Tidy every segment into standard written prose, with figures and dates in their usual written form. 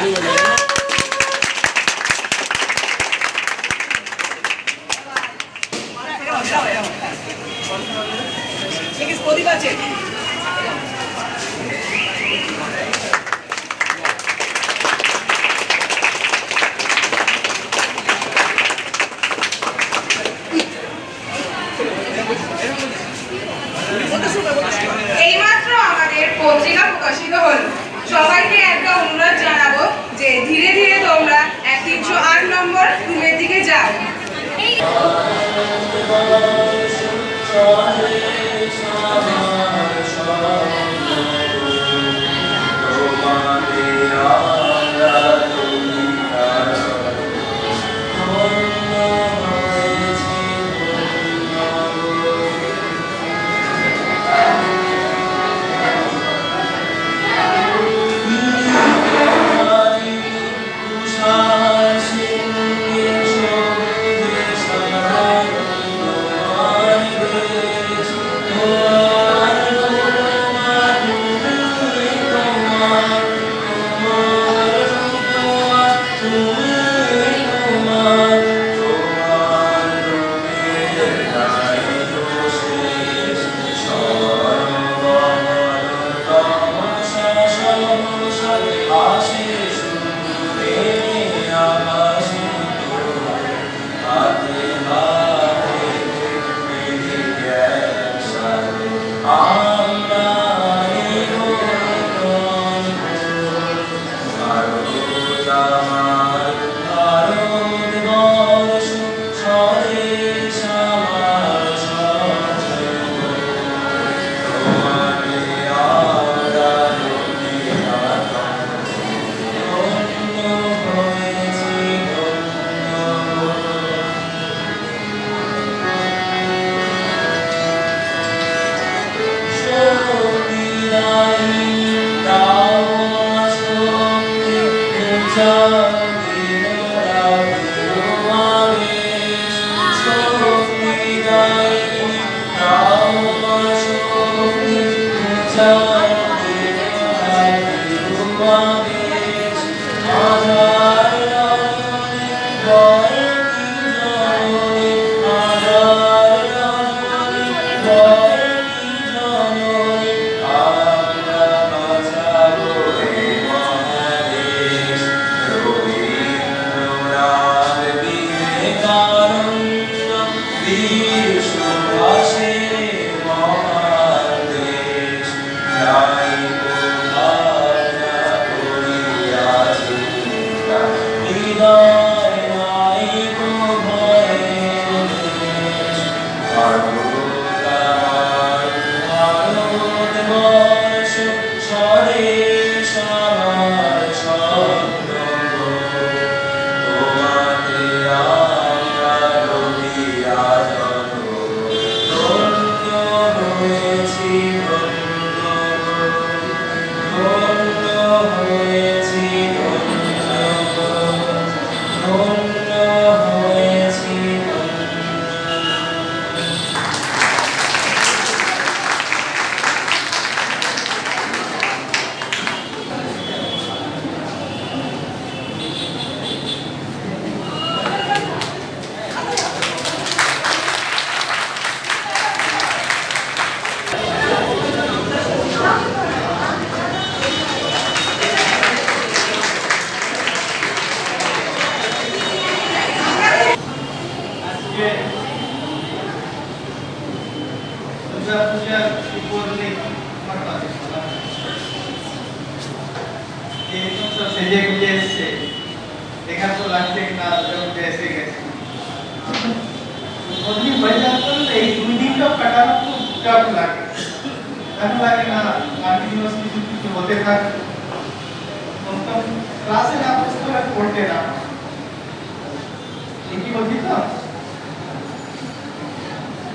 এইমাত্র আমাদের পত্রিকা প্রকাশিত হলো। সবাইকে একটা অনুরোধ জানাবো যে ধীরে ধীরে তোমরা 308 নম্বর রুমের দিকে যাও।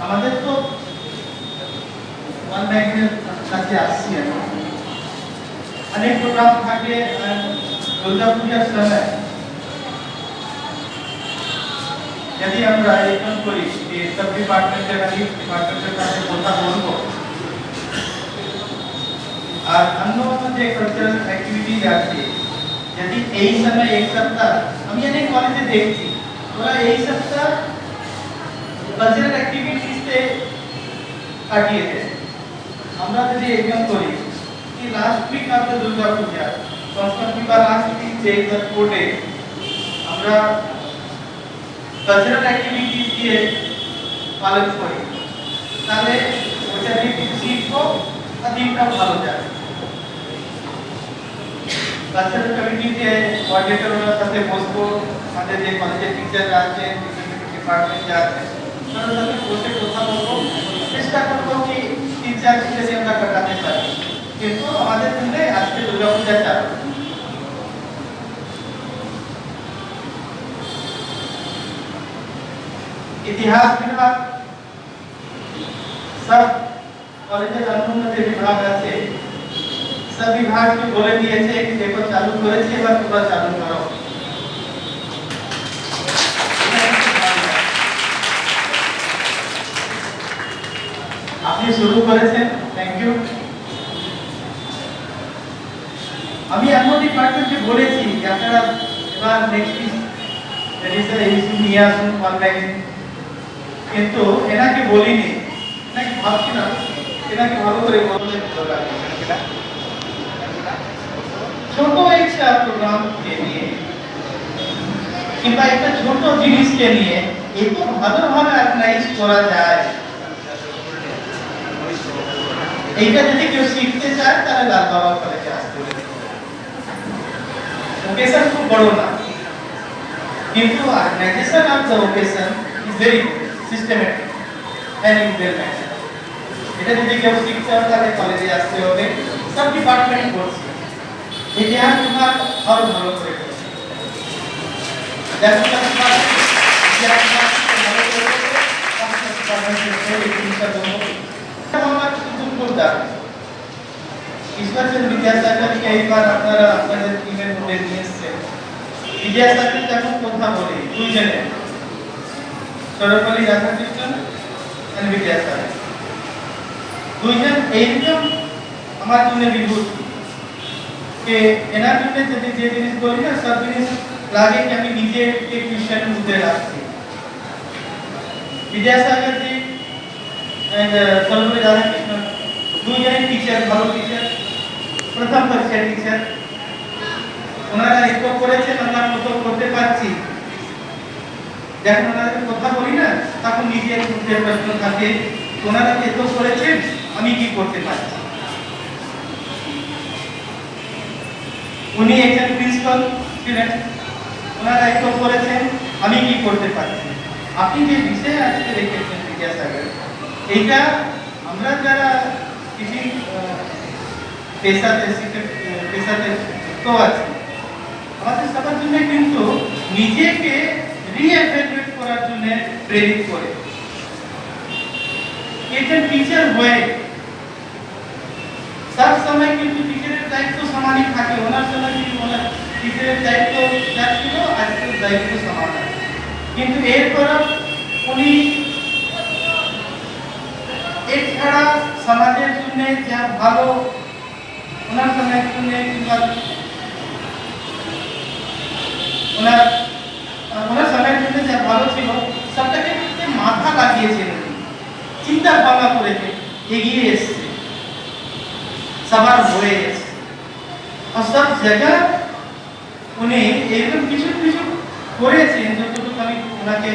আমাদের তো ওয়ান ব্যাংকের কাছে আসছি অনেক প্রোগ্রাম থাকে দুর্গা পূজার সময় यदि আমরা একজন করি যে সব ডিপার্টমেন্টের সাথে কথা বলবো আর অন্য যে কালচারাল অ্যাক্টিভিটিজ আছে यदि এই समय एक सप्ताह আমি অনেক কলেজে দেখছি ওরা এই সপ্তাহ কালচারাল অ্যাক্টিভিটিসে কাটিয়ে দেয় আমরা যদি এক্সাম করি कि last week after Durga Puja Sanskrit विभाग लास्ट वीक যে 4 ডে আমরা কালচারাল অ্যাক্টিভিটিস দিয়ে পালন করি তাহলে ওটা দিকে শিখবো আর দিনটা ভালো যাবে কালচারাল কমিটিতে কোঅর্ডিনেটরের সাথে বসবো আমাদের যে কলেজের টিচাররা আছেন ডিপার্টমেন্টে আছেন তাদের সাথে বসে কথা বলবো চেষ্টা করবো কি 3-4 দিন যদি আমরা কাটাতে পারি কিন্তু আমাদের জন্য আজকে দুর্গাপূজা চালু इतिहास विभाग सब कॉलेजेर अनुबंध যে বিভাগ আছে सब विभाग के बोले दिएছে कि पेपर चालू করেছে এবার তোমরা চালু করো আপনি শুরু করেছেন থ্যাংক ইউ আমি এমন ডিপার্টমেন্টকে বলেছি যে আপনারা এবার নেক্সট এডিশন ইস্যু নিয়ে আসুন অনলাইন কিন্তু এনাকে বলিনি নাকি ভাবছিলাম এনাকে ভালো করে বললে দরকার কিনা ছোট একটা প্রোগ্রামকে নিয়ে কিংবা একটা ছোট জিনিসকে নিয়ে এত ভালোভাবে অর্গানাইজ করা যায় এইটা যদি কেউ শিখতে চায় তাহলে লাল বাবা কলেজে আসতে হবে ওকেশন খুব বড় না কিন্তু organization of the occasion is very systematic and implemented এটা যদি কেউ শিখতে চায় তাহলে কলেজে আসতে হবে সব ডিপার্টমেন্ট করছে ইতিহাস বিভাগ আরো ভালো করে করছে দেখো ইতিহাস বিভাগ ভালো করে ईश्वरचंद विद्यासागर के एक बार আপনারা আপনাদের টিমের মধ্যে নিয়ে এসেছেন বিদ্যাসাগর যখন কথা বলে দুইজনে সরপলি রাধাকৃষ্ণন আর বিদ্যাসাগর দুইজন এইরকম আমার জন্য বিভূতি কে এনার জন্য যদি যে জিনিস বলি না সব জিনিস লাগে कि আমি নিজে एक क्वेश्चन মধ্যে রাখছি বিদ্যাসাগর জি एंड সরপলি রাধাকৃষ্ণন দুইজনের টিচার ভালো টিচার প্রথম পরীক্ষার টিচার ওনারা একটু করেছেন আমরা মতো করতে পারছি যখন ওনাদের কথা বলি না তখন নিজের মধ্যে প্রশ্ন থাকে ওনারা এত করেছেন আমি কি করতে পারছি উনি একজন প্রিন্সিপাল স্টুডেন্ট ওনারা এত করেছেন আমি কি করতে পারছি আপনি যে বিষয় আজকে রেখেছেন বিদ্যাসাগর এইটা আমরা যারা किसी পেশাতে তো আছে আমাদের সবার জন্য কিন্তু নিজেকে রিএভালুয়েট করার জন্য প্রেরিত করে একজন টিচার হয়ে সব সময় কিন্তু টিচারের দায়িত্ব সমানই থাকে ওনার সময় কি ওনার টিচারের দায়িত্ব যা ছিল আজকের দায়িত্ব সমান আছে কিন্তু এরপর উনি এছাড়া সমাজের জন্য যা ভালো ওনার সময়ের জন্য কিংবা ওনার সময়ের জন্য যা ভালো ছিল সবটাকে মাথা লাগিয়েছেন চিন্তা ভাবনা করেছে এগিয়ে এসছে সবার হয়ে এসছে আর সব জায়গা উনি এরকম কিছু কিছু করেছেন যতটুকু আমি ওনাকে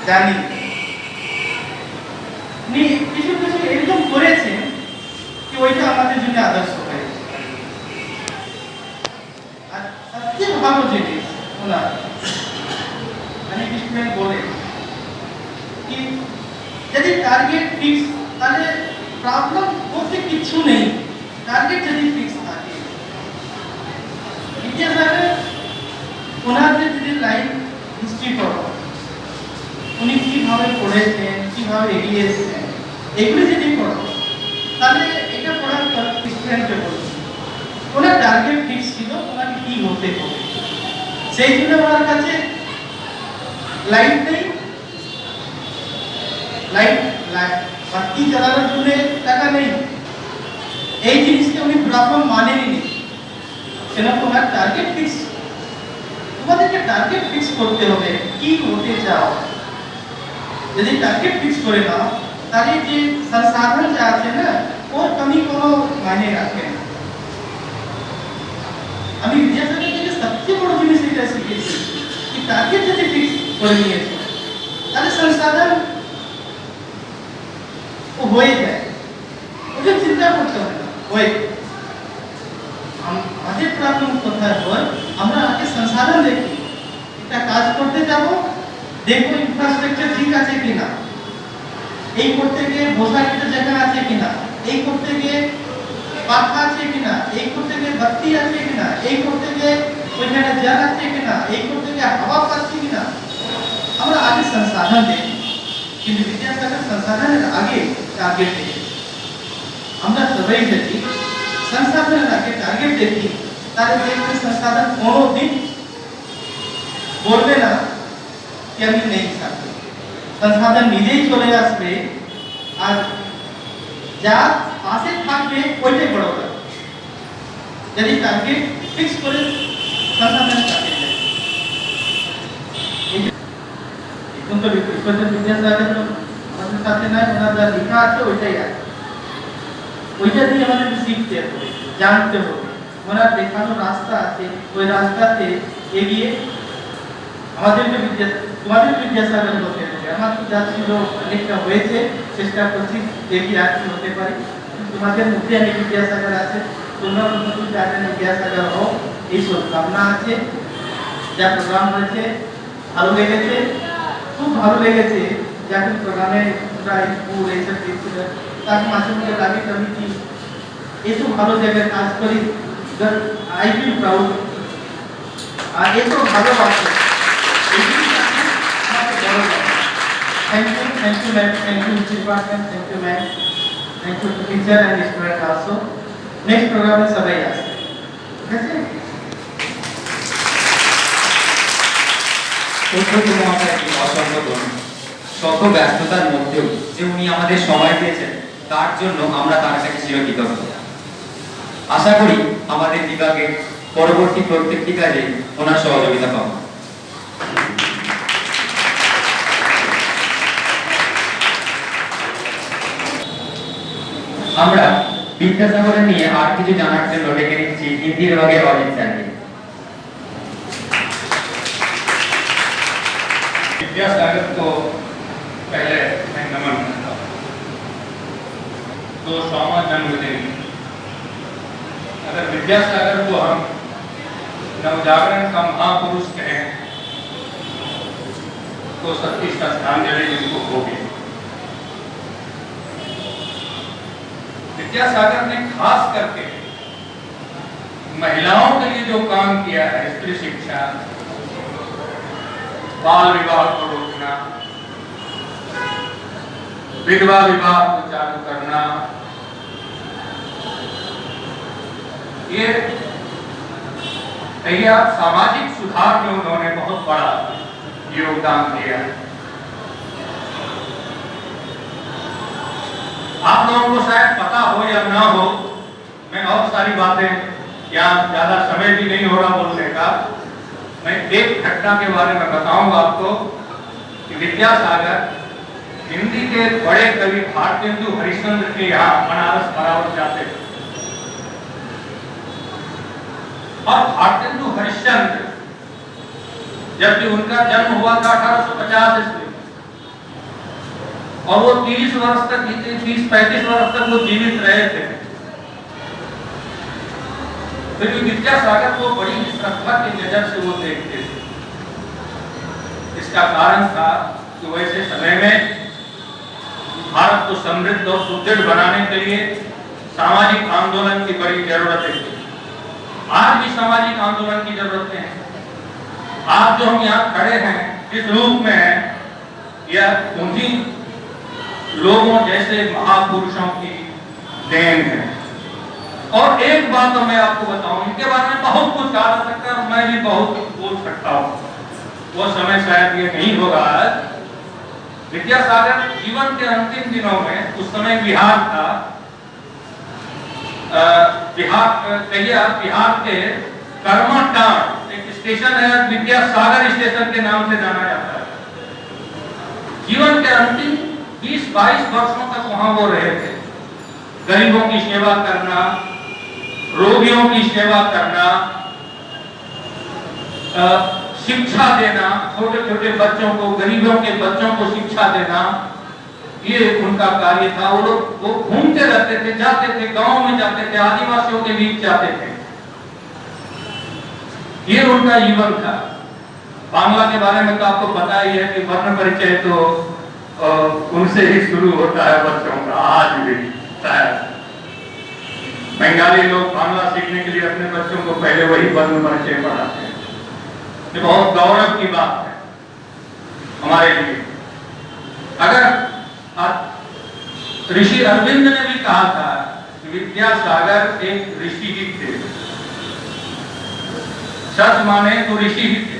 জানি উনি কিছু কিছু এরকম করেছেন কি ওইটা আমাদের জন্য আদর্শ হয়ে আর সবচেয়ে ভালো জিনিস ওনার মানে স্টুডেন্ট বলে কি যদি টার্গেট ফিক্স তাহলে প্রবলেম বলতে কিছু নেই টার্গেট যদি ফিক্স থাকে বিদ্যাসাগর ওনার যদি লাইফ হিস্ট্রি পড়ো উনি কিভাবে পড়েছেন কিভাবে এগিয়ে এসেছেন এগুলি যদি পড়ো তাহলে এটা পড়ার স্টুডেন্টকে বলছি ওনার টার্গেট ফিক্স ছিল ওনাকে কি হতে হবে সেই জন্য ওনার কাছে লাইট নেই লাইট বাতি জ্বালানোর জন্য টাকা নেই এই জিনিসকে উনি প্রবলেম মানেনি সেটা তোমার টার্গেট ফিক্স, তোমাদেরকে টার্গেট ফিক্স করতে হবে কি হতে চাও। যদি টার্গেট ফিক্স করে নাও তাহলে যে संसाधन যা আছে না ওর কমি কোনো মানে রাখে না। আমি বিদ্যাসাগর থেকে সবচেয়ে বড় জিনিস এটা শিখেছি कि টার্গেট যদি ফিক্স করে নিয়েছো তাহলে संसाधन ও হয়ে যায়, ওকে চিন্তা করতে হয় না, হয়ে আমাদের প্রবলেম কোথায় হয় আমরা আগে संसाधन দেখি, একটা কাজ করতে যাব দেখো ইনফ্রাস্ট্রাকচার ঠিক আছে কিনা, এই করতে গিয়ে বসার একটা জায়গা আছে কিনা, এই করতে গিয়ে পাখা আছে কিনা, এই করতে গিয়ে বাতি আছে কিনা, এই করতে গিয়ে ওইখানে জল আছে কিনা, এই করতে গিয়ে হাওয়া পাচ্ছি কিনা, আমরা আগে संसाधन দেখি। কিন্তু বিদ্যাসাগর संसाधনের আগে টার্গেট দেখি। আমরা সবাই যদি संसाधনের আগে টার্গেট দেখি তাহলে দেখবে संसाधन কোনো দিন বলবে না कि আমি নেই থাকবো, संसाधन নিজেই চলে আসবে আর যা পাশে থাকবে ওইটাই বড় হবে। যদি টার্গেট ফিক্স করে संसाधन টার্গেট দেয় এখন তো বিদ্যাসাগর আমাদের সাথে না, ওনার যা লেখা আছে ওইটাই আছে, ওইটা দিয়ে আমাদের শিখতে হবে, জানতে হবে। ওনার দেখানো রাস্তা আছে ওই রাস্তাতে এগিয়ে আমাদেরকে তোমাদের বিদ্যাসাগর হতে হবে। আমার তো যা ছিল অনেকটা হয়েছে, চেষ্টা করছি দেখি আর কি হতে পারি। তোমাদের মধ্যে আমি বিদ্যাসাগর আছে, তোমরা নতুন জানেন বিদ্যাসাগর হও এই শুভকামনা আছে। যা প্রোগ্রাম হয়েছে ভালো লেগেছে, খুব ভালো লেগেছে। যখন প্রোগ্রামে স্কুল এইসব দিচ্ছিল তার মাঝে মধ্যে লাগে কবি কি এত ভালো জায়গায় কাজ করি, আই ফিল প্রাউড। আর এত ভালোবাসে Thank you ma'am, thank you department, thank you ma'am, thank you to teacher and student also. Next program is সবাই আসবে, ঠিক আছে? অসংখ্য শত ব্যস্ততার মধ্যেও যে উনি আমাদের সময় দিয়েছেন তার জন্য আমরা তার কাছে চিরকৃতজ্ঞ। আশা করি আমাদের বিভাগে পরবর্তী প্রত্যেকটি কাজে ওনার সহযোগিতা পাবো। আমরা বিদ্যাসাগরের নিয়ে আর কিছু জানার জন্য ডেকে নিচ্ছি হিন্দি বিভাগের অজিত স্যারকে। विद्यासागर को पहले मैं नमन करता हूँ। तो 100वां जन्मदिन, अगर विद्यासागर को हम नवजागरण का महापुरुष कहें तो सच्ची श्रद्धांजलि इनको होगी। विद्यासागर ने खास करके महिलाओं के लिए जो काम किया है, स्त्री शिक्षा, बाल विवाह को रोकना, विधवा विवाह को चालू करना, ये सामाजिक सुधार में उन्होंने बहुत बड़ा योगदान दिया। आप लोगों को शायद पता हो या ना हो, मैं और सारी बातें, यहाँ ज्यादा समय भी नहीं हो रहा बोलने का, मैं एक घटना के बारे में बताऊंगा आपको कि विद्यासागर हिंदी के बड़े कवि भारतेंदु हरिश्चंद्र के यहाँ बनारस बराबर जाते थे और भारतेंदु हरिश्चंद्र जबकि उनका जन्म हुआ था 1850 ईस्वी और वो 30 वर्ष तक 30-35 वर्ष तक वो जीवित रहे थे। फिर भी विद्यासागर को बड़ी श्रद्धा की नजर से वो देखते थे। इसका कारण था कि वैसे समय में भारत को समृद्ध और सुदृढ़ बनाने के लिए सामाजिक आंदोलन की बड़ी जरूरतें थी। आज भी सामाजिक आंदोलन की जरूरतें हैं। आज जो हम यहाँ खड़े हैं इस रूप में हैं, यह उन्हीं लोगों जैसे महापुरुषों की देन है। और एक बात तो मैं आपको बताऊं, इनके बारे में बहुत कुछ कहा जा सकता है और मैं भी बहुत बोल सकता हूं, वो समय शायद ये नहीं होगा। विद्यासागर जीवन के अंतिम दिनों में, उस समय बिहार था, बिहार के कर्मटाण एक स्टेशन है, विद्यासागर स्टेशन के नाम से जाना जाता है। जीवन के अंतिम 20-22 वर्षों तक वहां वो रहे थे। गरीबों की सेवा करना, रोगियों की सेवा करना, शिक्षा देना, छोटे छोटे बच्चों को, गरीबों के बच्चों को शिक्षा देना, ये उनका कार्य था। वो लोग वो घूमते रहते थे, जाते थे, गांव में जाते थे, आदिवासियों के बीच जाते थे। ये उनका जीवन था। बांग्ला के बारे में तो आपको पता ही है कि वर्ण परिचय तो उनसे ही शुरू होता है बच्चों का, आज भी शायद। बंगाली लोग बांग्ला सीखने के लिए अपने बच्चों को पहले वही वर्ण परिचय पढ़ाते हैं। ये बहुत गौरव की बात है हमारे लिए। अगर ऋषि अरविंद ने भी कहा था कि विद्यासागर एक ऋषि ही थे, सच माने तो ऋषि ही थे।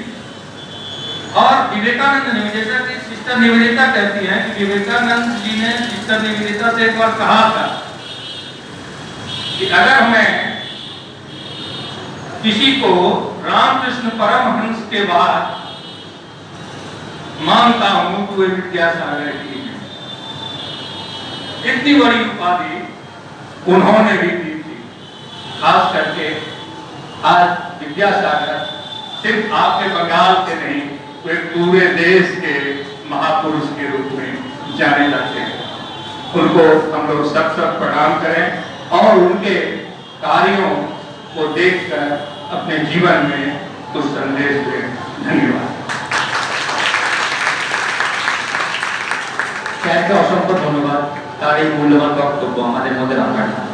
और विवेकानंद ने, जैसा कि सिस्टर निवेदिता कहती हैं कि विवेकानंद जी ने सिस्टर निवेदिता से एक बार कहा था कि अगर मैं किसी को रामकृष्ण परमहंस के बाद मानता हूं तो वे विद्यासागर ही है। इतनी बड़ी उपाधि उन्होंने भी दी थी। खास करके आज विद्यासागर सिर्फ आपके बंगाल के नहीं, वे पूरे देश के महापुरुष के रूप में जाने जाते हैं। उनको हम लोग सब प्रणाम करें और उनके कार्यों को देखकर अपने जीवन में कुछ संदेश दें। धन्यवाद। স্যারকে অসংখ্য ধন্যবাদ তার এই মূল্যবান বক্তব্য আমাদের মধ্যে রাখার জন্য।